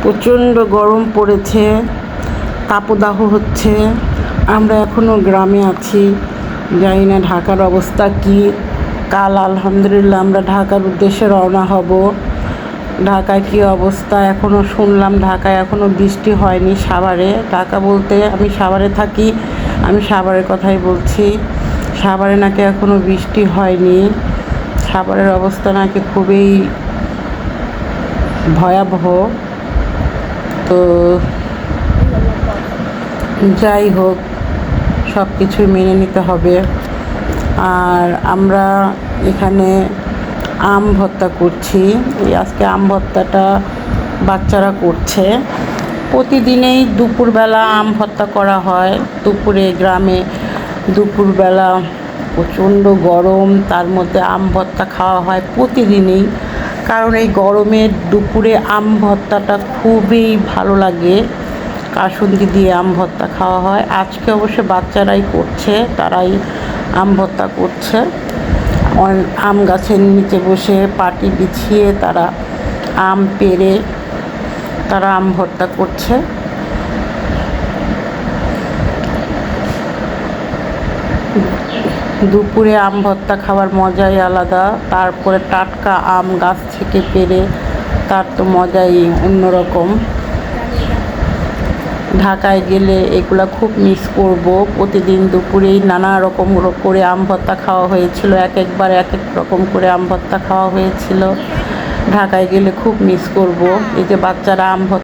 প্রচণ্ড গরম পড়েছে, তাপদাহ হচ্ছে। আমরা এখনও গ্রামে আছি, জানি না ঢাকার অবস্থা কি। কাল আলহামদুলিল্লাহ আমরা ঢাকার উদ্দেশ্যে রওনা হব। ঢাকায় কী অবস্থা এখনও শুনলাম, ঢাকায় এখনও বৃষ্টি হয়নি। সাভারে, ঢাকা বলতে আমি সাভারে থাকি, আমি সাভারের কথাই বলছি। সাভারে নাকি এখনও বৃষ্টি হয়নি। সাভারের অবস্থা নাকি খুবই ভয়াবহ। তো যাই হোক, সব কিছুই মেনে নিতে হবে। আর আমরা এখানে আম ভর্তা করছি। এই আজকে আম ভর্তাটা বাচ্চারা করছে। প্রতিদিনেই দুপুরবেলা আম ভর্তা করা হয়। দুপুরে গ্রামে দুপুরবেলা প্রচণ্ড গরম, তার মধ্যে আম ভর্তা খাওয়া হয় প্রতিদিনই। কারণ এই গরমের দুপুরে আম ভর্তাটা খুবই ভালো লাগে। কাসুন্দি দিয়ে আম ভর্তা খাওয়া হয়। আজকে অবশ্য বাচ্চারাই করছে, তারাই আম ভর্তা করছে। আম গাছের নিচে বসে পাটি বিছিয়ে তারা আম পেড়ে তারা আম ভর্তা করছে। দুপুরে আম ভর্তা খাওয়ার মজাই আলাদা। তারপরে টাটকা আম গাছ থেকে পেড়ে, তার তো মজাই অন্যরকম। ঢাকায় গেলে এগুলা খুব মিস করব। প্রতিদিন দুপুরেই নানা রকম করে আম ভর্তা খাওয়া হয়েছিল, এক একবার এক এক রকম করে আম ভর্তা খাওয়া হয়েছিল। ঢাকায় গেলে খুব মিস করব। এই যে বাচ্চারা আম ভর্তা